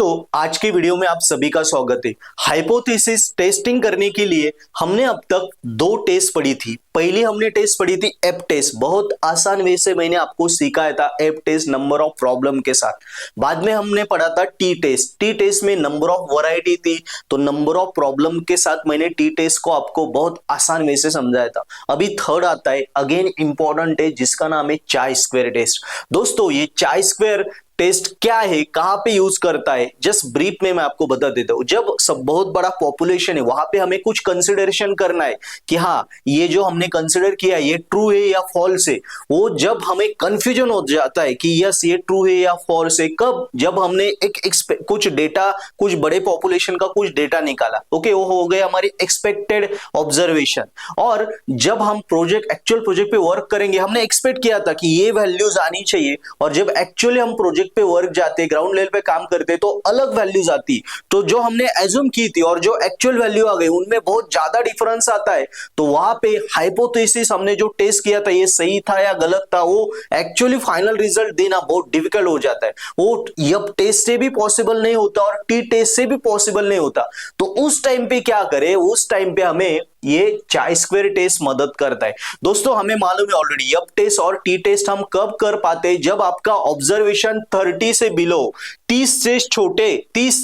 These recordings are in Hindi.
दोस्तों आज की वीडियो में आप सभी का स्वागत है। हाइपोथेसिस टेस्टिंग करने के लिए हमने अब तक दो टेस्ट पढ़ी थी। पहली हमने टेस्ट पढ़ी थी एप टेस्ट, बहुत आसान वे से मैंने आपको सिखाया था F test number of problem के साथ। बाद में हमने पढ़ा था टी टेस्ट। टी टेस्ट में नंबर ऑफ वैरायटी थी, तो नंबर ऑफ प्रॉब्लम के साथ मैंने टी टेस्ट को आपको बहुत आसान वे से समझाया था। अभी थर्ड आता है, अगेन इंपॉर्टेंट है, जिसका नाम है चाय स्क्वायर टेस्ट। दोस्तों ये चाय स्क्वायर टेस्ट क्या है, कहां पे यूज करता है, जस्ट ब्रीफ में मैं आपको बता देता हूं। जब सब बहुत बड़ा पॉपुलेशन है, वहां पे हमें कुछ कंसिडरेशन करना है कि हाँ ये जो हमने कंसिडर किया ये ट्रू है या फॉल्स है। वो जब हमें कंफ्यूजन हो जाता है कि यस ये ट्रू है या फॉल्स है, कब? जब हमने कुछ डेटा, कुछ बड़े पॉपुलेशन का कुछ डेटा निकाला, ओके, वो हो गया हमारी एक्सपेक्टेड ऑब्जर्वेशन। और जब हम एक्चुअल प्रोजेक्ट पे वर्क करेंगे, हमने एक्सपेक्ट किया था कि ये वैल्यूज आनी चाहिए, और जब एक्चुअली हम प्रोजेक्ट पे वर्क जाते, ग्राउंड लेवल पे काम करते, तो अलग वैल्यूज आती। तो जो हमने एज्यूम की थी और जो एक्चुअल वैल्यू आ गई, उनमें बहुत ज्यादा डिफरेंस आता है। तो वहां पे हाइपोथेसिस हमने जो टेस्ट किया था, ये सही था या गलत था, वो एक्चुअली फाइनल रिजल्ट देना बहुत डिफिकल्ट हो जाता है। वो यप टेस्ट से भी पॉसिबल नहीं होता और टी टेस्ट से भी पॉसिबल नहीं होता। तो उस टाइम पे क्या करें? उस टाइम पे हमें ये चाय स्क्वायर टेस्ट मदद करता है। दोस्तों हमें मालूम है ऑलरेडी, यप टेस्ट और टी टेस्ट हम कब कर पाते हैं? जब आपका ऑब्जर्वेशन 30 से बिलो, 30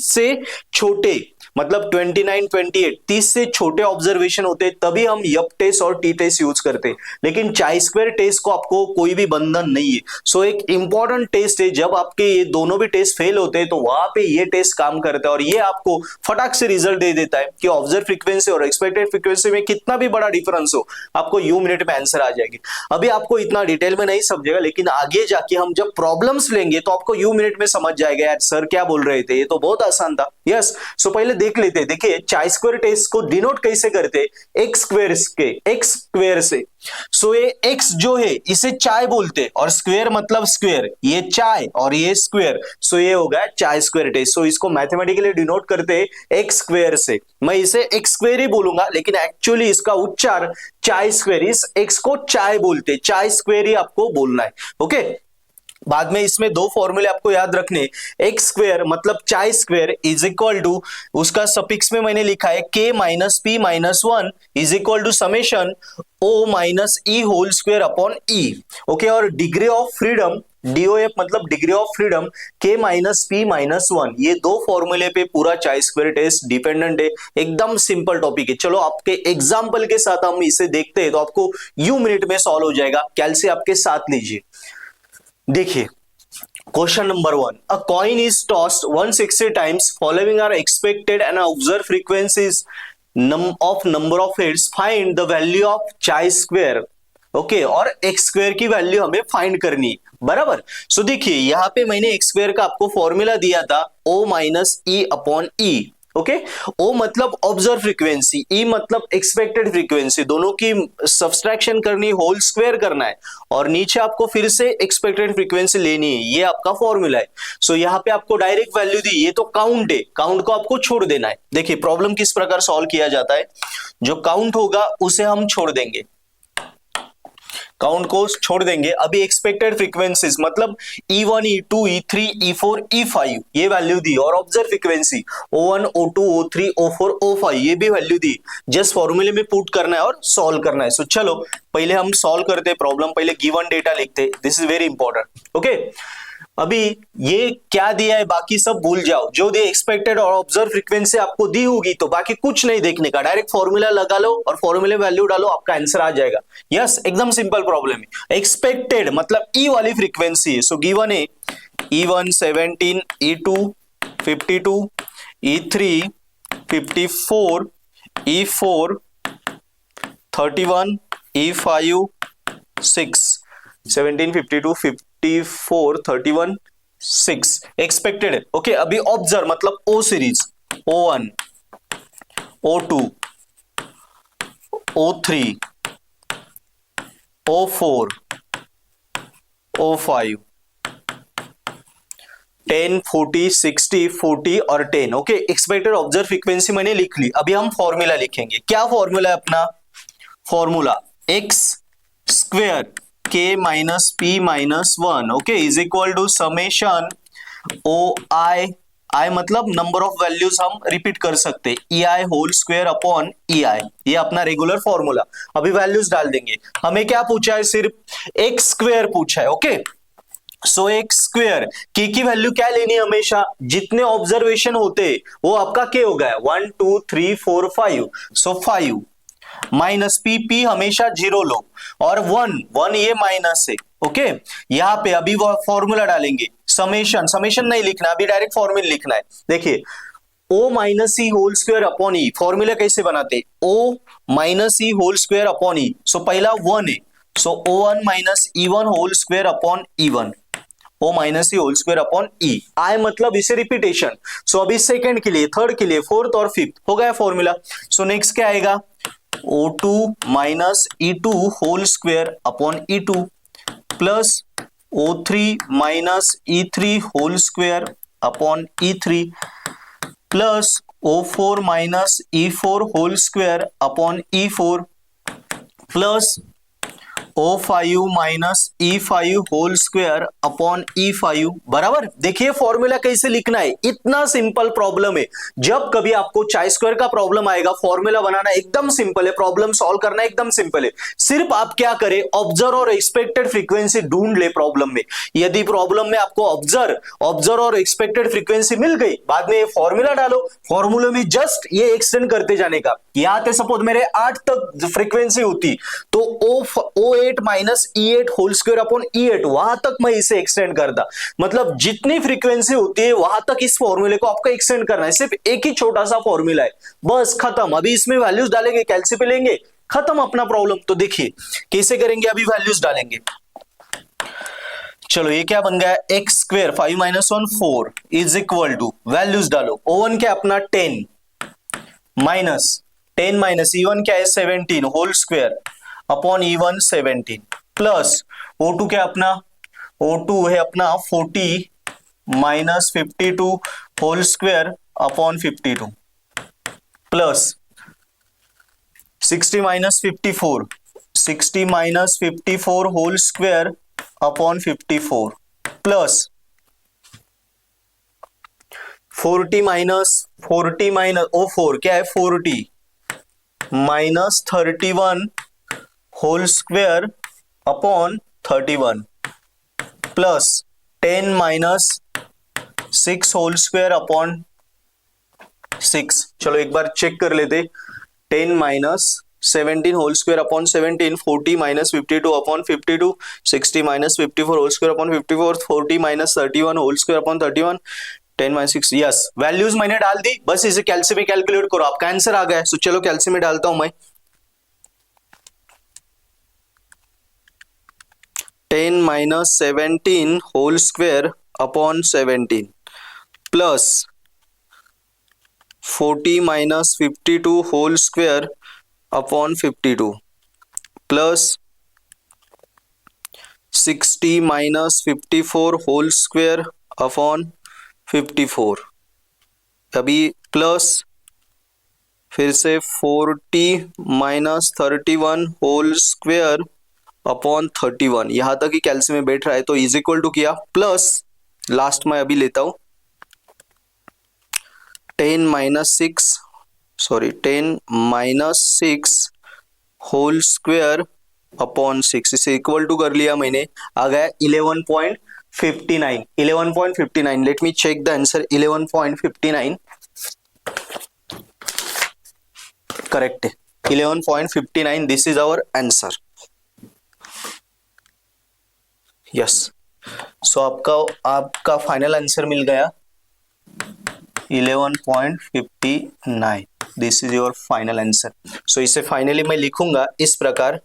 से छोटे मतलब 29, 28, 30 से छोटे ऑब्जर्वेशन होते हैं, तभी हम यप टेस्ट और टी टेस्ट यूज करते हैं। लेकिन चाय स्क्वायर टेस्ट को आपको कोई भी बंधन नहीं है। सो एक इंपॉर्टेंट टेस्ट है, जब आपके ये दोनों भी टेस्ट फेल होते हैं, तो वहां पे ये टेस्ट काम करता है और ये आपको फटाक से रिजल्ट दे देता है कि ऑब्जर्व फ्रीक्वेंसी और एक्सपेक्टेड फ्रीक्वेंसी में कितना भी बड़ा डिफरेंस हो, आपको यू मिनट में आंसर आ जाएगी। अभी आपको इतना डिटेल में नहीं समझेगा, लेकिन आगे जाके हम जब प्रॉब्लम्स लेंगे तो आपको यू मिनट में समझ जाएगा, यार सर क्या बोल रहे थे, ये तो बहुत आसान था। यस, सो पहले देख लेते हैं। देखिए चाय स्क्वायर टेस्ट को डिनोट कैसे करते? एक्स स्क्वायर से। सो ये एक्स जो है इसे चाय बोलते, और स्क्वायर मतलब स्क्वायर, ये चाय और ये स्क्वायर, सो ये हो गया चाय स्क्वायर टेस्ट। सो इसको मैथमेटिकली डिनोट करते हैं एक्स स्क्वायर से। मैं इसे एक्स स्क्वायर ही बोलूंगा, लेकिन एक्चुअली इसका उच्चार चाय स्क्वायर, इस एक्स को चाय बोलते, चाय स्क्वायर ही आपको बोलना है। ओके, बाद में इसमें दो फॉर्मूले आपको याद रखने। एक्स स्क्वायर मतलब chi square is equal to, उसका सफिक्स में मैंने लिखा है k minus P minus 1 is equal to summation O minus E whole square upon E. Okay, और डिग्री ऑफ फ्रीडम DOF मतलब degree of freedom k minus P minus 1। ये दो फॉर्मूले पे पूरा चाय स्क्वायर टेस्ट डिपेंडेंट है। एकदम सिंपल टॉपिक है। चलो आपके एग्जाम्पल के साथ हम इसे देखते हैं, तो आपको यू मिनट में सॉल्व हो जाएगा। कैलसी आपके साथ लीजिए। देखिए question number 1, a coin is tossed 160 times, following are expected and observe frequencies of number of heads, find the value of chi square. Okay, और एक्स स्क्वायर की वैल्यू हमें फाइंड करनी, बराबर। सो देखिए यहाँ पे मैंने एक्स स्क्वायर का आपको फॉर्मूला दिया था ओ माइनस ई अपॉन ई। ओके, ओ मतलब ऑब्जर्व फ्रीक्वेंसी, ई मतलब एक्सपेक्टेड फ्रीक्वेंसी, दोनों की सब्सट्रैक्शन करनी, होल स्क्वायर करना है, और नीचे आपको फिर से एक्सपेक्टेड फ्रीक्वेंसी लेनी है। ये आपका फॉर्मूला है। सो यहाँ पे आपको डायरेक्ट वैल्यू दी, ये तो काउंट है, काउंट को आपको छोड़ देना है। देखिए प्रॉब्लम किस प्रकार सॉल्व किया जाता है, जो काउंट होगा उसे हम छोड़ देंगे, काउंट को छोड़ देंगे। अभी एक्सपेक्टेड फ्रीक्वेंसीज मतलब E1, E2, E3, E4, E5 ये वैल्यू दी, और observe frequency O1, O2, O3, O4, O5 ये भी वैल्यू दी। जस्ट फॉर्मूले में पुट करना है और सॉल्व करना है। सो चलो पहले हम सॉल्व करते हैं प्रॉब्लम। पहले गिवन डेटा लिखते, this is very important. Okay, अभी ये क्या दिया है बाकी सब भूल जाओ, जो दे एक्सपेक्टेड और ऑब्जर्व फ्रीक्वेंसी आपको दी होगी, तो बाकी कुछ नहीं देखने का, डायरेक्ट फॉर्मूला लगा लो और फॉर्मूले वैल्यू डालो, आपका आंसर आ जाएगा। यस, एकदम सिंपल प्रॉब्लम है। एक्सपेक्टेड मतलब ई वाली फ्रीक्वेंसी है। सो गिवन है E1 17, E2 52, E3 54, E4 31, E5 6, 17, 52, 54, 31, 6 expected है। ओके, अभी ऑब्जर्व मतलब ओ series, O1, O2, O3, O4, O5, 10, 40, 60, 40 और 10। ओके, एक्सपेक्टेड ऑब्जर्व फ्रीक्वेंसी मैंने लिख ली। अभी हम फॉर्मूला लिखेंगे। क्या फॉर्मूला है अपना? Formula X square k minus P minus 1, okay, is equal to summation O I I मतलब नंबर ऑफ वैल्यूज हम रिपीट कर सकते, E I whole square upon E I, ये अपना रेगुलर फॉर्मूला। अभी वैल्यूज डाल देंगे। हमें क्या पूछा है, सिर्फ एक्स स्क्वायर पूछा है। ओके, सो एक्स स्क्वायर की वैल्यू क्या लेनी है, हमेशा जितने ऑब्जर्वेशन होते वो आपका के हो गया 1 2 3 4 5, सो 5 माइनस पी, पी हमेशा 0 लो, और 1 1 ये माइनस है। ओके, यहां पे अभी वो फॉर्मूला डालेंगे, समेशन, समेशन नहीं लिखना, अभी डायरेक्ट फॉर्मूला लिखना है। देखिए O minus E whole square upon E, formula कैसे बनाते, O minus E whole square upon E, so पहला 1 है, so O one minus E one whole square upon E one, O minus E whole square upon E, I मतलब इसे रिपीटेशन। सो अभी सेकंड के लिए, थर्ड के लिए, फोर्थ और फिफ्थ हो गया फॉर्मूला। सो नेक्स्ट क्या आएगा, O2 minus E2 whole square upon E2 plus O3 minus E3 whole square upon E3 plus O4 minus E4 whole square upon E4 plus O5 minus E5 whole square upon E5। बराबर, देखिए फॉर्मूला कैसे लिखना है, इतना सिंपल प्रॉब्लम है। जब कभी आपको चाई स्क्वायर का प्रॉब्लम आएगा, फॉर्मूला बनाना एकदम सिंपल है, प्रॉब्लम सॉल्व करना एकदम सिंपल है। सिर्फ आप क्या करें, ऑब्जर्व और एक्सपेक्टेड फ्रीक्वेंसी ढूंढ ले प्रॉब्लम में। यदि प्रॉब्लम में आपको ऑब्जर्व और एक्सपेक्टेड फ्रीक्वेंसी मिल गई, बाद में फॉर्मूला डालो, फॉर्मूले में जस्ट ये एक्सटेंड करते जाने का। यहां पे सपोज मेरे 8 तक फ्रीक्वेंसी होती, तो O8 minus E8 whole square upon E8, वहां तक मैं इसे एक्सटेंड करता। मतलब जितनी फ्रीक्वेंसी होती है वहां तक इस फॉर्मूले को आपको एक्सटेंड करना है। सिर्फ एक ही छोटा सा फॉर्मूला है, बस खत्म। अभी इसमें वैल्यूज डालेंगे, कैलसी पे लेंगे, खत्म अपना प्रॉब्लम। तो देखिए कैसे करेंगे, अभी वैल्यूज डालेंगे। चलो ये क्या बन गया, x square 5 minus 1 4 is equal to, values डालो, O1 क्या अपना 10 माइनस 10 माइनस E1 क्या है 17 whole square upon E1 17 plus O2 क्या अपना, O2 है अपना 40 minus 52 whole square upon 52 plus 60 minus 54 60 minus 54 whole square upon 54 plus 40 minus O4 क्या है 40 minus 31 whole square upon 31 plus 10 minus 6 whole square upon 6। चलो एक बार चेक कर लेते, 10 minus 17 whole square upon 17, 40 minus 52 upon 52, 60 minus 54 whole square upon 54, 40 minus 31 whole square upon 31, 10 minus 6। Yes, values मैंने डाल दी, बस इसे कैलसी में कैलकुलेट करो, आपका आंसर आ गया है। सो चलो कैलसी में डालता हूं मैं, 10 minus 17 whole square upon 17 plus 40 minus 52 whole square upon 52 plus 60 minus 54 whole square upon 54, अभी प्लस फिर से 40 माइनस 31 होल स्क्वायर अपॉन 31, यहां तक ही कैल्सी में बैठ रहा है, तो इज इक्वल टू किया प्लस लास्ट में अभी लेता हूं 10 माइनस 6 होल स्क्वायर अपॉन 6, इसे इक्वल टू कर लिया मैंने, आ गया 11.59। Let me check the answer, 11.59 correct है, 11.59, this is our answer. Yes, so आपका फाइनल आंसर मिल गया 11.59, this is your final answer. So इसे फाइनली मैं लिखूंगा इस प्रकार,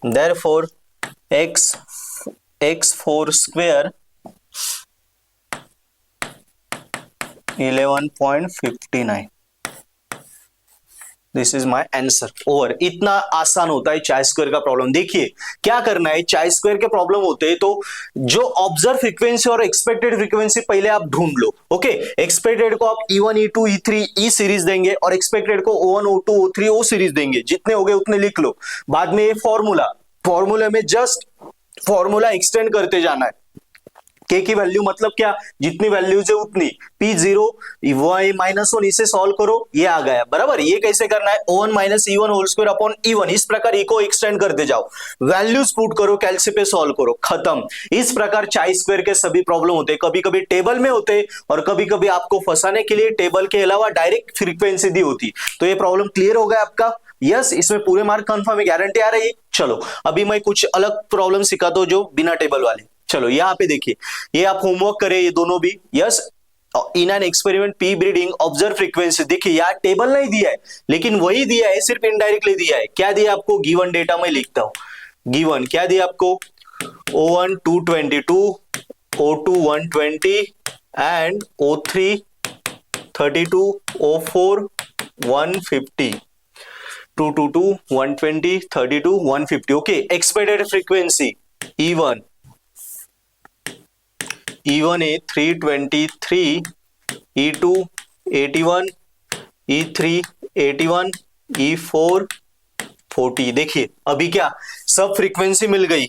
therefore x4 square 11.59, this is my answer. Over. इतना आसान होता है चाई स्क्वायर का प्रॉब्लम। देखिए क्या करना है, चाई स्क्वायर के प्रॉब्लम होते हैं तो जो ऑब्जर्व फ्रीक्वेंसी और एक्सपेक्टेड फ्रीक्वेंसी पहले आप ढूंढ लो। ओके, एक्सपेक्टेड को आप E1 E2 E3 E series देंगे और एक्सपेक्टेड को O1 O2 O3 O series देंगे, जितने हो गए उतने लिख लो। बाद में फॉर्मूले में जस्ट फॉर्मूला एक्सटेंड करते जाना है। के की वैल्यू मतलब क्या, जितनी वैल्यूज है उतनी, P0 -1 इसे सॉल्व करो, ये आ गया बराबर। ये कैसे करना है, O1 - E1 whole square upon E1, इस प्रकार E को एक्सटेंड करते जाओ, वैल्यूज पुट करो, कैलसी पे सॉल्व करो, खत्म। इस प्रकार चाई स्क्वायर के सभी प्रॉब्लम होते हैं, कभी कभी टेबल में होते और कभी कभी आपको फंसाने के लिए टेबल के अलावा डायरेक्ट फ्रीक्वेंसी दी होती। तो ये प्रॉब्लम क्लियर हो गया आपका, यस इसमें पूरे मार्क कंफर्म है, गारंटी आ रही है। चलो अभी मैं कुछ अलग प्रॉब्लम सिखाता हूं जो बिना टेबल वाले। चलो यहाँ पे देखिए, ये आप होमवर्क करें ये दोनों भी, yes in an experiment P breeding observe frequency. देखिए यार टेबल नहीं दिया है लेकिन वही दिया है, सिर्फ इनडायरेक्टली दिया है। क्या दिया आपको, गिवन डेटा में लिखता हूं, गिवन क्या दिया आपको, O1 222, O2 120 and O3 32, O4 150, 222 120 32 150। Okay, expected frequency E1 है 323, E2 81, E3 81, E4 40। देखिए अभी क्या सब फ्रीक्वेंसी मिल गई,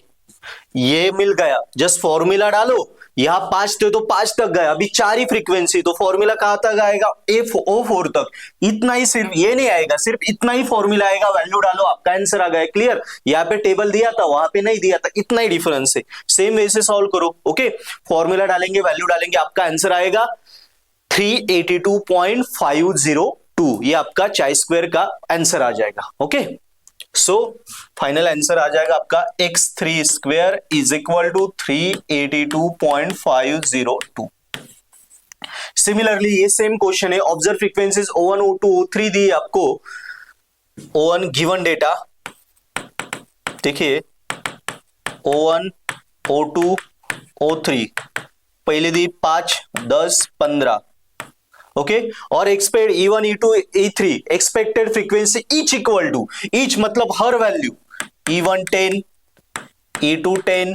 ये मिल गया, जस्ट फॉर्मूला डालो, यहां 5 थे तो 5 तक गया, अभी 4 ही फ्रीक्वेंसी, तो फॉर्मूला कहां तक आएगा, O4 तक। इतना ही, सिर्फ ये नहीं आएगा, सिर्फ इतना ही फॉर्मूला आएगा, वैल्यू डालो, आपका आंसर आ गया। क्लियर, यहाँ पे टेबल दिया था वहां पे नहीं दिया था, इतना ही डिफरेंस है। सेम वे से सॉल्व करो। ओके, फॉर्मूला डालेंगे, वैल्यू डालेंगे, आपका आंसर आएगा 382.502। ये आपका चाई स्क्वायर का आंसर आ जाएगा। ओके, सो फाइनल आंसर आ जाएगा आपका x3 square is equal to 382.502। Similarly ये सेम क्वेश्चन है, observe frequencies O1 O2 O3 दी आपको, O1 गिवन डेटा, देखिए O1 O2 O3 पहले दी 5 10 15। ओके, और expect E1 E2 E3 expected frequency each equal to, each मतलब हर वैल्यू, E1 10, E2 10,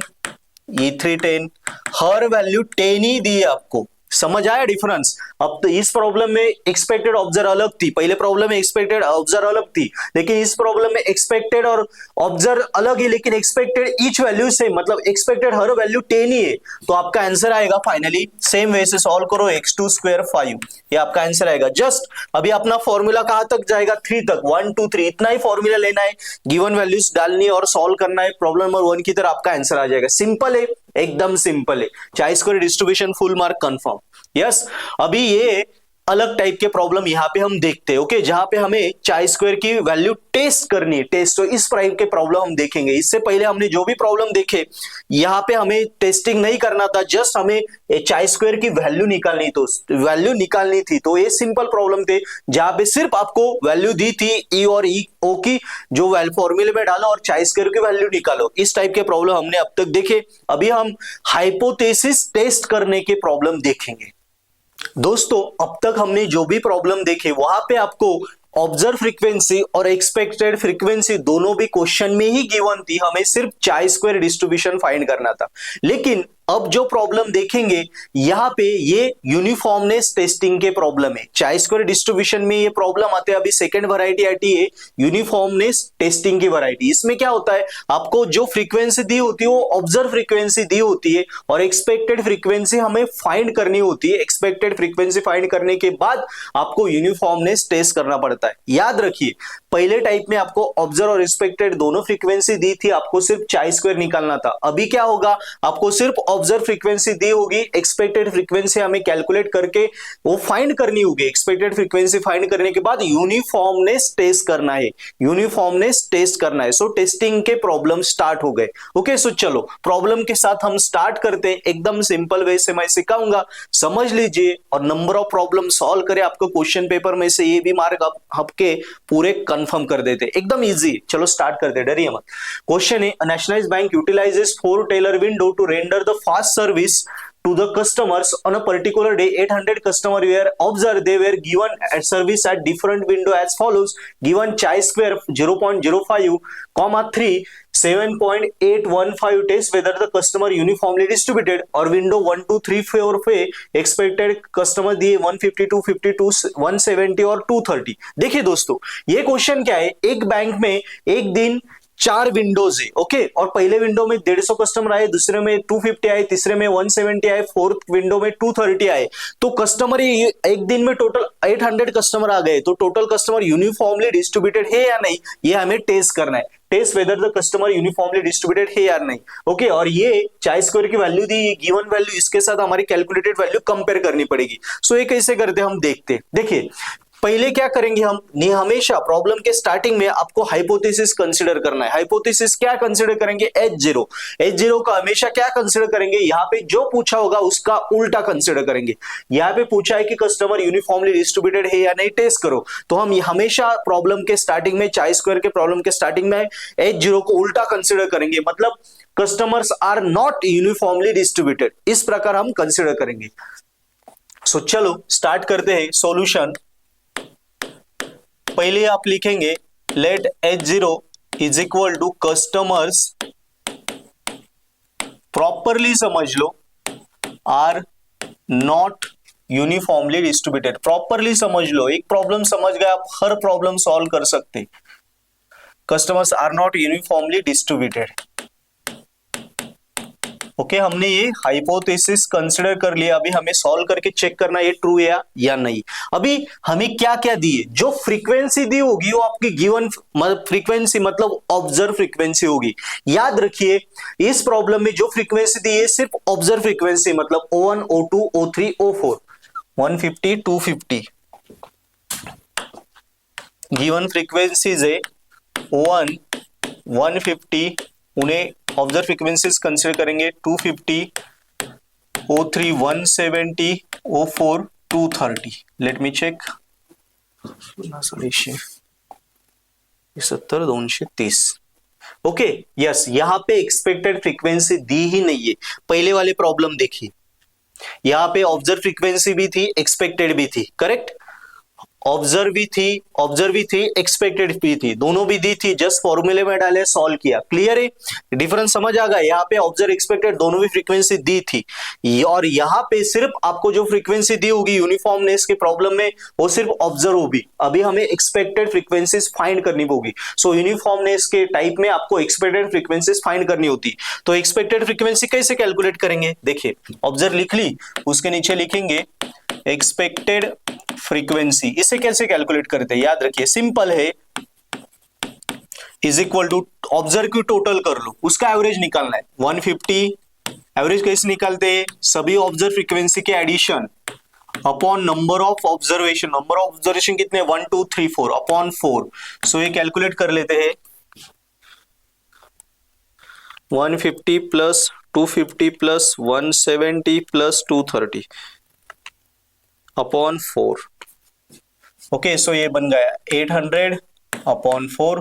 E3 10, हर वैल्यू 10 ही दी है आपको। समझ आया डिफरेंस? अब तो इस प्रॉब्लम में एक्सपेक्टेड ऑब्जर्व अलग थी, पहले प्रॉब्लम में एक्सपेक्टेड ऑब्जर्व अलग थी, लेकिन इस प्रॉब्लम में एक्सपेक्टेड और ऑब्जर्व अलग है, लेकिन एक्सपेक्टेड ईच वैल्यू सेम, मतलब एक्सपेक्टेड हर वैल्यू 10 ही है। तो आपका आंसर आएगा फाइनली, सेम वे से सॉल्व करो, x2 स्क्वायर 5, ये आपका आंसर आएगा। जस्ट अभी अपना फॉर्मूला कहां तक जाएगा, 3 तक, 1 2 3 इतना ही फॉर्मूला लेना है, गिवन वैल्यूज डालनी है और सॉल्व करना है, प्रॉब्लम नंबर 1 की तरह आपका आंसर आ जाएगा। सिंपल है, एकदम सिंपल है, चाई square distribution full mark confirm. Yes, अभी ये अलग टाइप के प्रॉब्लम यहां पे हम देखते हैं। ओके, जहां पे हमें चाई स्क्वायर की वैल्यू टेस्ट करनी है, टेस्ट, तो इस टाइप के प्रॉब्लम हम देखेंगे। इससे पहले हमने जो भी प्रॉब्लम देखे, यहां पे हमें टेस्टिंग नहीं करना था, जस्ट हमें चाई स्क्वायर की वैल्यू निकालनी, तो वैल्यू निकालनी थी। तो ये सिंपल प्रॉब्लम थे जहां पे सिर्फ आपको वैल्यू दी थी ई और ई ओ की, जो फॉर्मूले में डालो और चाई स्क्वायर की वैल्यू निकालो। इस टाइप के प्रॉब्लम हमने अब तक देखे। अभी हम हाइपोथेसिस टेस्ट करने के प्रॉब्लम देखेंगे। दोस्तों, अब तक हमने जो भी प्रॉब्लम देखे वहां पे आपको ऑब्जर्व फ्रीक्वेंसी और एक्सपेक्टेड फ्रीक्वेंसी दोनों भी क्वेश्चन में ही गिवन थी, हमें सिर्फ चाई स्क्वायर डिस्ट्रीब्यूशन फाइंड करना था। लेकिन अब जो प्रॉब्लम देखेंगे यहां पे ये यूनिफॉर्मनेस टेस्टिंग के प्रॉब्लम है। चाई स्क्वायर डिस्ट्रीब्यूशन में ये प्रॉब्लम आते हैं। अभी सेकंड वैरायटी आती है यूनिफॉर्मनेस टेस्टिंग की वैरायटी। इसमें क्या होता है, आपको जो फ्रीक्वेंसी दी होती है वो ऑब्जर्व फ्रीक्वेंसी दी होती है और एक्सपेक्टेड फ्रीक्वेंसी हमें फाइंड करनी होती है। एक्सपेक्टेड फ्रीक्वेंसी फाइंड करने के बाद आपको यूनिफॉर्मनेस टेस्ट करना पड़ता है। याद रखिए, पहले टाइप में आपको ऑब्जर्व और एक्सपेक्टेड दोनों फ्रीक्वेंसी दी थी, आपको सिर्फ चाई स्क्वायर निकालना था। अभी क्या होगा, आपको सिर्फ ऑब्जर्व फ्रीक्वेंसी दी होगी, एक्सपेक्टेड फ्रीक्वेंसी हमें कैलकुलेट करके वो फाइंड करनी होगी। एक्सपेक्टेड फ्रीक्वेंसी फाइंड करने के बाद यूनिफॉर्मनेस टेस्ट करना है, यूनिफॉर्मनेस टेस्ट करना है। सो टेस्टिंग के प्रॉब्लम स्टार्ट हो गए। ओके, सो चलो प्रॉब्लम के साथ हम स्टार्ट करते हैं। एकदम सिंपल वे से मैं सिखाऊंगा, समझ लीजिए और नंबर ऑफ प्रॉब्लम सॉल्व करें। आपको क्वेश्चन पेपर में से ये भी मार्क आपके पूरे कंफर्म कर देते, एकदम इजी। चलो स्टार्ट करते, डरिए मत। क्वेश्चन है, nationalised bank utilises 4 teller window to render the fast service to the customers on a particular day. 800 customers were observed. They were given a service at different window as follows. Given chi square 0.05, 3, 7.815 test whether the customer uniformly distributed, और window 1 2 3 4 पे expected customer दिए 150 252 170 और 230। देखिए दोस्तों, ये क्वेश्चन क्या है, एक बैंक में एक दिन 4 विंडोज है, ओके। और पहले विंडो में 150 कस्टमर आए, दूसरे में 250 आए, तीसरे में 170 आए, फोर्थ विंडो में 230 आए। तो कस्टमर एक दिन में टोटल 800 कस्टमर आ गए। तो टोटल कस्टमर यूनिफॉर्मली डिस्ट्रीब्यूटेड है या नहीं, ये हमें टेस्ट करना है। Test whether the customer uniformly distributed है या नहीं, ओके। और ये चाय स्क्वायर की वैल्यू दी, गिवन वैल्यू, इसके साथ हमारी कैलकुलेटेड वैल्यू कंपेयर करनी पड़ेगी। सो ये कैसे करते हम देखते। देखिए पहले क्या करेंगे हम, हमेशा प्रॉब्लम के स्टार्टिंग में आपको हाइपोथेसिस कंसीडर करना है। हाइपोथेसिस क्या कंसीडर करेंगे, H0। H0 का हमेशा क्या कंसीडर करेंगे, यहाँ पे जो पूछा होगा उसका उल्टा कंसीडर करेंगे। यहाँ पे पूछा है कि कस्टमर यूनिफॉर्मली डिस्ट्रीब्यूटेड है या नहीं, टेस्ट करो। तो हम हमेशा प्रॉब्लम के स्टार्टिंग में, चाय स्क्वायर के प्रॉब्लम के स्टार्टिंग में H0 को उल्टा कंसीडर करेंगे, मतलब customers are not uniformly distributed, इस प्रकार हम कंसीडर करेंगे। सो चलो स्टार्ट करते हैं सॉल्यूशन। पहले आप लिखेंगे let H0 is equal to customers, properly समझ लो, are not uniformly distributed. Properly समझ लो, एक प्रॉब्लम समझ गए आप, हर प्रॉब्लम सॉल्व कर सकते। Customers are not uniformly distributed, okay. हमने ये हाइपोथेसिस कंसीडर कर लिया। अभी हमें सॉल्व करके चेक करना ये ट्रू है या नहीं। अभी हमें क्या क्या दिए, जो फ्रीक्वेंसी दी होगी वो आपकी गिवन फ्रीक्वेंसी मतलब ऑब्जर्व फ्रीक्वेंसी होगी। याद रखिए इस प्रॉब्लम में जो फ्रीक्वेंसी दी है सिर्फ ऑब्जर्व फ्रीक्वेंसी, मतलब O1 O2 O3 O4 150 250 given frequencies है O1 150, उन्हें ऑब्जर्व फ्रीक्वेंसीज कंसीडर करेंगे 250, O3 170, O4 230। Let me check, 70 230, okay yes. यहां पे एक्सपेक्टेड फ्रीक्वेंसी दी ही नहीं है। पहले वाले प्रॉब्लम देखिए, यहां पे ऑब्जर्व फ्रीक्वेंसी भी थी, एक्सपेक्टेड भी थी, करेक्ट। ऑब्जर्व भी थी, एक्सपेक्टेड भी थी, दोनों भी दी थी। जस्ट फॉर्मूले में डाले, सॉल्व किया, क्लियर है। डिफरेंस समझ आ गया। यहाँ पे ऑब्जर्व एक्सपेक्टेड दोनों भी फ्रीक्वेंसी दी थी, और यहाँ पे सिर्फ आपको जो फ्रीक्वेंसी दी होगी यूनिफॉर्मनेस के प्रॉब्लम में वो सिर्फ ऑब्जर्व होगी। अभी हमें एक्सपेक्टेड फ्रीक्वेंसीज फाइंड करनी होगी। सो यूनिफॉर्मनेस के टाइप में आपको एक्सपेक्टेड फ्रीक्वेंसीज फाइंड करनी होती। तो एक्सपेक्टेड फ्रीक्वेंसी कैसे कैलकुलेट करेंगे, देखिए ऑब्जर्व लिख ली, उसके नीचे लिखेंगे एक्सपेक्टेड फ्रीक्वेंसी। इसे कैसे कैलकुलेट करते हैं, याद रखिए सिंपल है, इज इक्वल टू ऑब्जर्व की टोटल कर लो, उसका एवरेज निकालना है 150। एवरेज कैसे निकालते हैं, सभी ऑब्जर्व फ्रीक्वेंसी के addition upon number of observation. Number of observation कितने, 1 2 3 4 अपॉन 4। सो ये कैलकुलेट कर लेते हैं, 150 plus 250 plus 170 plus 230 upon 4, okay. So ये बन गया 800 अपॉन 4,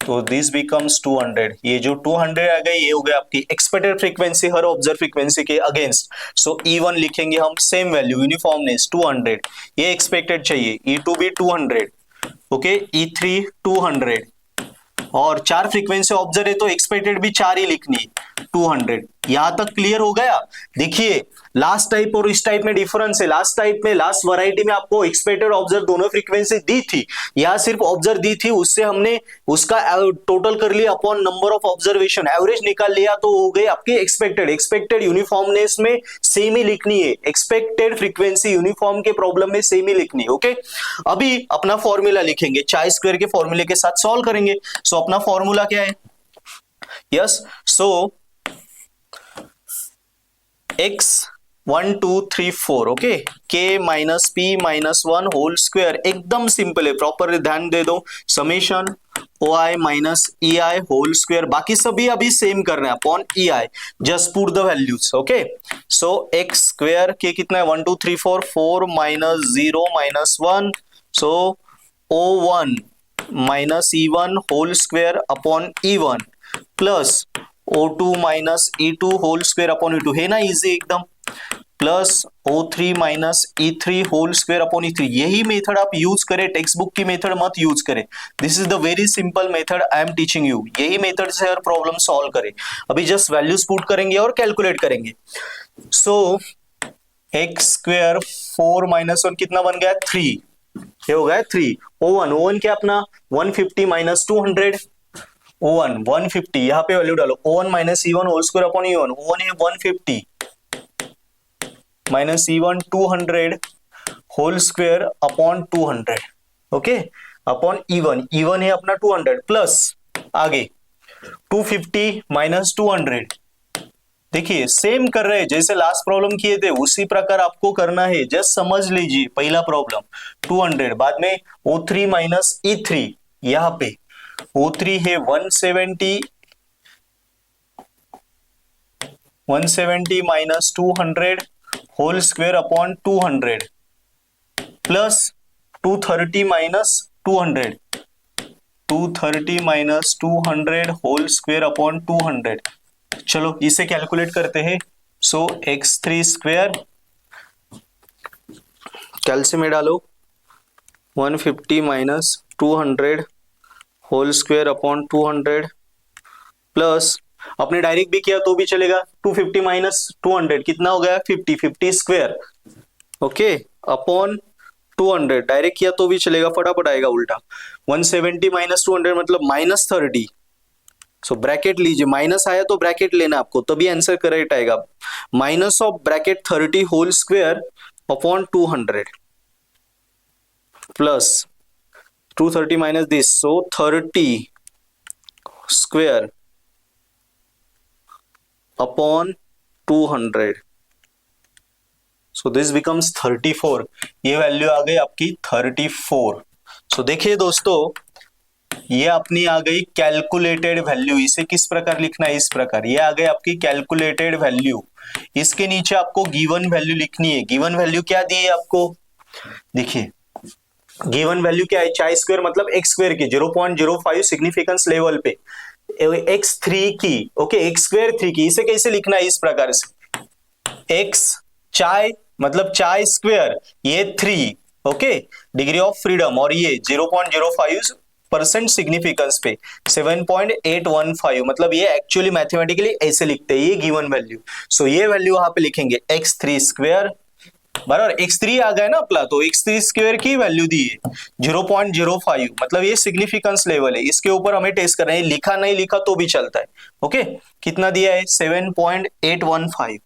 तो दिस बिकम्स 200। ये जो 200 आ गई ये हो गया आपकी एक्सपेक्टेड फ्रीक्वेंसी हर ऑब्जर्व फ्रीक्वेंसी के अगेंस्ट। सो E1 लिखेंगे हम सेम वैल्यू, यूनिफॉर्मनेस 200, ये एक्सपेक्टेड चाहिए। E2 भी 200, ओके। E3 200, और 4 फ्रीक्वेंसी ऑब्जर्व है तो एक्सपेक्टेड भी 4 ही लिखनी, 200। यहां तक क्लियर हो गया। देखिए लास्ट टाइप और इस टाइप में डिफरेंस है। लास्ट टाइप में, लास्ट वैरायटी में आपको एक्सपेक्टेड ऑब्जर्व दोनों फ्रीक्वेंसी दी थी, यहां सिर्फ ऑब्जर्व दी थी, उससे हमने उसका टोटल कर लिया upon number of observation, average निकाल लिया, तो हो गई आपकी एक्सपेक्टेड। एक्सपेक्टेड यूनिफॉर्मनेस में सेम ही लिखनी है, एक्सपेक्टेड फ्रीक्वेंसी यूनिफॉर्म के प्रॉब्लम में सेम ही लिखनी है, ओके। अभी अपना फॉर्मूला लिखेंगे, चाय स्क्वायर के फॉर्मूले के साथ सॉल्व करेंगे। सो अपना फॉर्मूला क्या है, yes, so x 1 2 3 4, okay, k minus p minus 1 whole square, एकदम सिंपल है, प्रॉपर ध्यान दे दो, summation OI minus EI whole square, बाकी सभी अभी सेम करना है upon EI, just put the values, okay. So x square के कितना है 1 2 3 4, 4 minus 0 minus 1, so O1 minus E1 whole square upon E1 plus O2 minus E2 whole square upon E2, है ना इजी एकदम, plus O3 minus E3 whole square upon E3। यही मेथड आप यूज करें, टेक्स्ट बुक की मेथड मत यूज करें। This is the very simple method I am teaching you. यही मेथड से हर प्रॉब्लम सॉल्व करें। अभी जस्ट वैल्यूज पुट करेंगे और कैलकुलेट करेंगे। सो एक्स स्क्वायर 4 माइनस 1 कितना बन गया 3, ये हो गया 3। O1 क्या अपना 150 माइनस 200, O1 150, यहाँ पे वैल्यू डालो O1 minus E1 whole square upon E1, O1 है 150 minus E1 200 whole square upon 200, okay, upon E1, E1 है अपना 200 प्लस आगे 250 माइनस 200। देखिए सेम कर रहे हैं जैसे लास्ट प्रॉब्लम किए थे उसी प्रकार आपको करना है, जस्ट समझ लीजिए। पहला प्रॉब्लम 200, बाद में O3 माइनस E3, यहाँ पे O3 है 170 minus 200 whole square upon 200 plus 230 minus 200 whole square upon 200। चलो इसे कैलकुलेट करते हैं। सो x3 स्क्वायर कैल्सियम में डालो 150 minus 200 whole square upon 200 plus अपने डायरेक्ट भी किया तो भी चलेगा 250 माइनस 200 कितना हो गया 50 स्क्वायर, ओके, अपॉन 200 डायरेक्ट किया तो भी चलेगा, फटाफट आएगा उल्टा। 170 माइनस 200 मतलब माइनस 30, सो ब्रैकेट लीजिए, माइनस आया तो ब्रैकेट लेना आपको तभी आंसर करेक्ट आएगा। Minus of bracket 30 whole square upon 200 plus 230 minus this, so 30 square upon 200, so this becomes 34। ये वैल्यू आ गई आपकी 34। सो देखिए दोस्तों ये अपनी आ गई कैलकुलेटेड वैल्यू। इसे किस प्रकार लिखना है, इस प्रकार, ये आ गई आपकी कैलकुलेटेड वैल्यू। इसके नीचे आपको गिवन वैल्यू लिखनी है। गिवन वैल्यू क्या दी है आपको, देखिए गिवन वैल्यू क्या है, चाई स्क्वायर मतलब एक्स स्क्वायर की 0.05 सिग्निफिकेंस लेवल पे x3 की, ओके, एक्स स्क्वायर 3 की। इसे कैसे लिखना है, इस प्रकार से x चाय मतलब चाय स्क्वायर ये 3, ओके, डिग्री ऑफ फ्रीडम, और ये 0.05% सिग्निफिकेंस पे 7.815, मतलब ये एक्चुअली मैथमेटिकली ऐसे लिखते हैं ये गिवन वैल्यू। सो ये वैल्यू वहां पे लिखेंगे x3 स्क्वायर बराबर x3 आ गया ना अपना, तो x3 स्क्वायर की वैल्यू दी है 0.05, मतलब ये सिग्निफिकेंस लेवल है। इसके ऊपर हमें टेस्ट करना है, लिखा नहीं लिखा तो भी चलता है, ओके। कितना दिया है 7.815,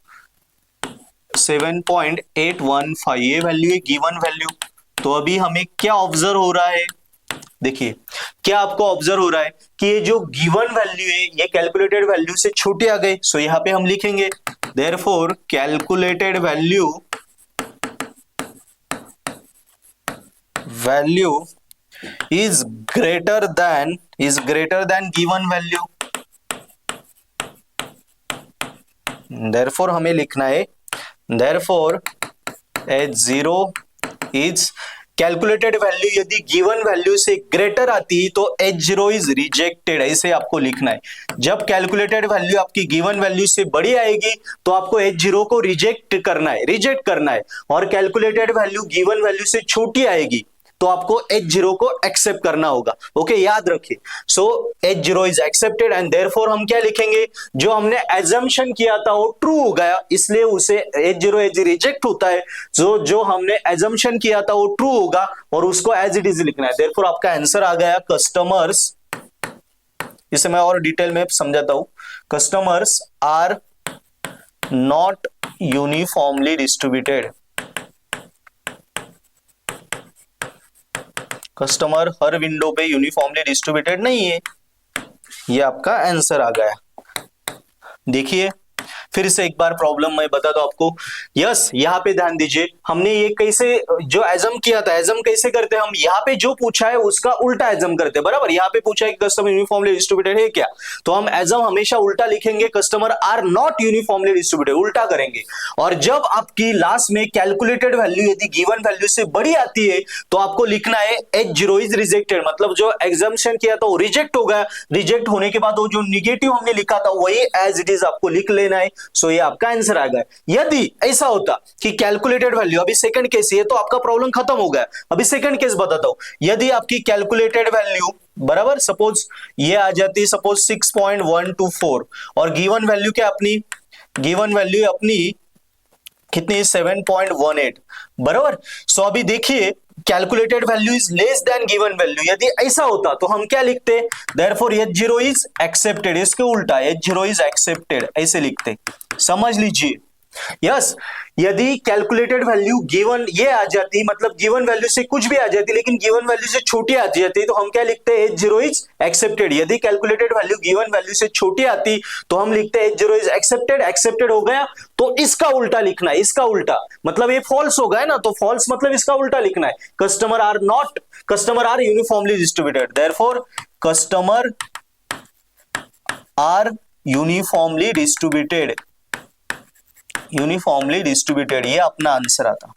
7.815 ये वैल्यू है गिवन वैल्यू। तो अभी हमें क्या ऑब्जर्व हो रहा है, देखिए क्या आपको ऑब्जर्व हो रहा है कि ये जो गिवन वैल्यू है ये कैलकुलेटेड वैल्यू से छोटे आ गए। सो यहां पे हम लिखेंगे therefore calculated value is greater than given value, therefore हमें लिखना है therefore h0 is calculated value यदि गिवन वैल्यू से ग्रेटर आती है तो h0 इज रिजेक्टेड, ऐसे आपको लिखना है। जब कैलकुलेटेड वैल्यू आपकी गिवन वैल्यू से बड़ी आएगी तो आपको h0 को रिजेक्ट करना है, और कैलकुलेटेड वैल्यू गिवन वैल्यू से छोटी आएगी तो आपको h0 को एक्सेप्ट करना होगा, ओके, याद रखिए। सो h0 is accepted and therefore हम क्या लिखेंगे, जो हमने एजम्पशन किया था वो ट्रू हो गया, इसलिए उसे h0 रिजेक्ट होता है। जो हमने एजम्पशन किया था वो ट्रू होगा और उसको एज इट इज लिखना है। देयरफॉर आपका आंसर आ गया कस्टमर्स, इसे मैं और डिटेल में समझाता हूं, customers are not uniformly distributed. Customer हर विंडो पे यूनिफॉर्मली डिस्ट्रीब्यूटेड नहीं है, ये आपका आंसर आ गया। देखिए फिर से एक बार प्रॉब्लम मैं बता दूं आपको। यस, यहाँ पे ध्यान दीजिए, हमने ये कैसे जो एजम किया था, एजम कैसे करते हैं हम, यहाँ पे जो पूछा है उसका उल्टा एजम करते हैं, बराबर। यहाँ पे पूछा है कि कस्टमर यूनिफॉर्मली डिस्ट्रीब्यूटेड है क्या, तो हम एजम हमेशा उल्टा लिखेंगे, customer are not uniformly distributed, उल्टा करेंगे। और जब आपकी लास्ट में कैलकुलेटेड वैल्यू यदि गिवन वैल्यू से बड़ी आती है तो आपको लिखना है h0 इज रिजेक्टेड, मतलब जो एग्जाम्पशन किया था वो रिजेक्ट हो गया। रिजेक्ट होने के बाद वो जो निगेटिव हमने लिखा था वही एज इट इज आपको लिख लेना है। सो ये आपका आंसर आ गया। यदि ऐसा होता कि कैलकुलेटेड वैल्यू, अभी सेकंड केस ये तो आपका प्रॉब्लम खत्म हो गया, अभी सेकंड केस बताता हूं। यदि आपकी कैलकुलेटेड वैल्यू बराबर सपोज ये आ जाती है सपोज 6.124 और गिवन वैल्यू क्या अपनी, गिवन वैल्यू अपनी कितनी 7.18 बराबर। सो अभी देखिए calculated value is less than given value, यदि ऐसा होता तो हम क्या लिखते, देयरफॉर H0 इज एक्सेप्टेड, इसके उल्टा H0 इज एक्सेप्टेड ऐसे लिखते, समझ लीजिए। यस, यदि कैलकुलेटेड वैल्यू गिवन ये आ जाती, मतलब गिवन वैल्यू से कुछ भी आ जाती लेकिन गिवन वैल्यू से छोटी आ जाती, तो हम क्या लिखते हैं, H0 इज एक्सेप्टेड। यदि कैलकुलेटेड वैल्यू गिवन वैल्यू से छोटी आती तो हम लिखते हैं H0 इज एक्सेप्टेड। एक्सेप्टेड हो गया तो इसका उल्टा लिखना है, इसका उल्टा मतलब ये फॉल्स हो गया ना, तो फॉल्स मतलब इसका उल्टा लिखना है, customer are uniformly distributed, therefore customer are uniformly distributed, ये अपना आंसर आता।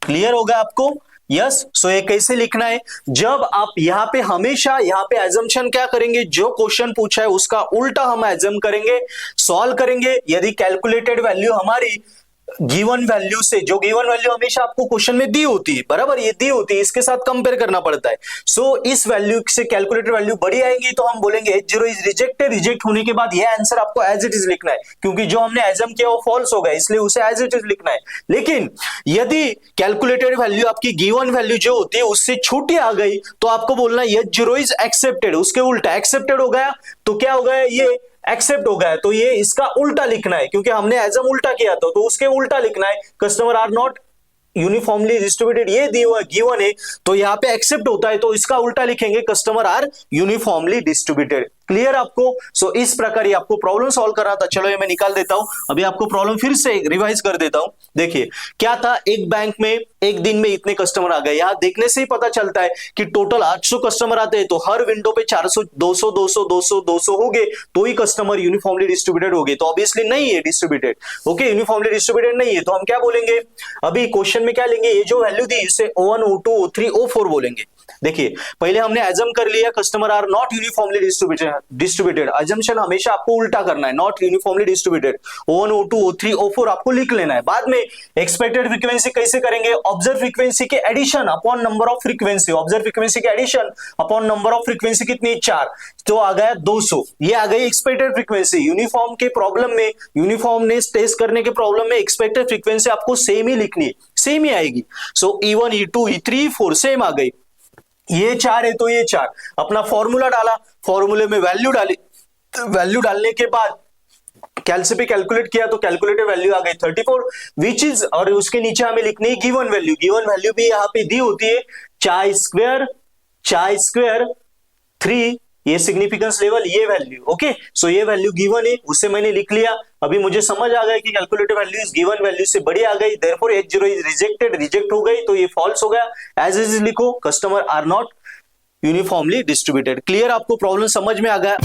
क्लियर होगा आपको? यस। सो ये कैसे लिखना है, जब आप यहां पे हमेशा यहां पे एजम्पशन क्या करेंगे, जो क्वेश्चन पूछा है उसका उल्टा हम एजम करेंगे, सॉल्व करेंगे। यदि कैलकुलेटेड वैल्यू हमारी गिवन वैल्यू से, जो गिवन वैल्यू हमेशा आपको क्वेश्चन में दी होती है, बराबर, ये दी होती है, इसके साथ कंपेयर करना पड़ता है। सो इस वैल्यू से कैलकुलेटेड वैल्यू बड़ी आएंगी तो हम बोलेंगे H0 इज रिजेक्टेड। रिजेक्ट होने के बाद ये आंसर आपको एज इट इज लिखना है, क्योंकि जो हमने एजम किया वो फॉल्स हो गया, इसलिए उसे एज इट इज लिखना है। लेकिन यदि कैलकुलेटेड वैल्यू आपकी गिवन वैल्यू जो होती है उससे छोटी आ गई तो आपको बोलना है H0 इज एक्सेप्टेड, उसके उल्टा एक्सेप्टेड हो गया तो क्या हो गया, ये एक्सेप्ट हो गया, तो ये इसका उल्टा लिखना है, क्योंकि हमने एजम उल्टा किया था तो उसके उल्टा लिखना है, customer are not uniformly distributed, ये गिवन है तो यहाँ पे एक्सेप्ट होता है तो इसका उल्टा लिखेंगे, customer are uniformly distributed. Clear आपको? सो इस प्रकार ये आपको प्रॉब्लम सॉल्व करना था। चलो ये मैं निकाल देता हूं, अभी आपको प्रॉब्लम फिर से रिवाइज कर देता हूं। देखिए क्या था, एक बैंक में एक दिन में इतने कस्टमर आ गए, यहां देखने से ही पता चलता है कि टोटल 800 कस्टमर आते हैं, तो हर विंडो पे 400 200 200 200 200 हो गए तो ही कस्टमर यूनिफॉर्मली डिस्ट्रीब्यूटेड हो गए, तो ऑब्वियसली नहीं है डिस्ट्रीब्यूटेड। ओके, यूनिफॉर्मली डिस्ट्रीब्यूटेड नहीं है तो हम क्या बोलेंगे, अभी क्वेश्चन में क्या लेंगे, ये जो वैल्यू दी इसे O1 O2 O3 O4 बोलेंगे। देखिए पहले हमने एजम कर लिया customer are not uniformly distributed, assumption हमेशा आपको उल्टा करना है, not uniformly distributed, O1 O2 O3 O4 आपको लिख लेना है। बाद में एक्सपेक्टेड फ्रीक्वेंसी कैसे करेंगे, ऑब्जर्व फ्रीक्वेंसी के addition upon number of frequency, observe frequency के addition upon number of frequency कितनी, 4, तो आ गया 200, ये आ गई एक्सपेक्टेड फ्रीक्वेंसी। यूनिफॉर्म के प्रॉब्लम में, यूनिफॉर्मनेस टेस्ट करने के प्रॉब्लम में एक्सपेक्टेड फ्रीक्वेंसी आपको सेम ही लिखनी है, सेम ही आएगी। सो E1 E2 E3 E4 same आ गई, ये 4 है तो ये 4, अपना फॉर्मूला डाला, फॉर्मूले में वैल्यू डाली, वैल्यू डालने के बाद कैलसी पे कैलकुलेट किया तो कैलकुलेटेड वैल्यू आ गई 34, विच इज, और उसके नीचे हमें लिखनी है गिवन वैल्यू। गिवन वैल्यू भी यहाँ पे दी होती है, चाई स्क्वायर 3, ये सिग्निफिकेंस लेवल, ये वैल्यू। ओके, सो ये वैल्यू गिवन है, उसे मैंने लिख लिया। अभी मुझे समझ आ गया कि calculated value is given value से बड़ी आ गई, therefore H0 is rejected, reject हो गई तो ये फॉल्स हो गया, एज इज लिखो, customer are not uniformly distributed. Clear? आपको प्रॉब्लम समझ में आ गया?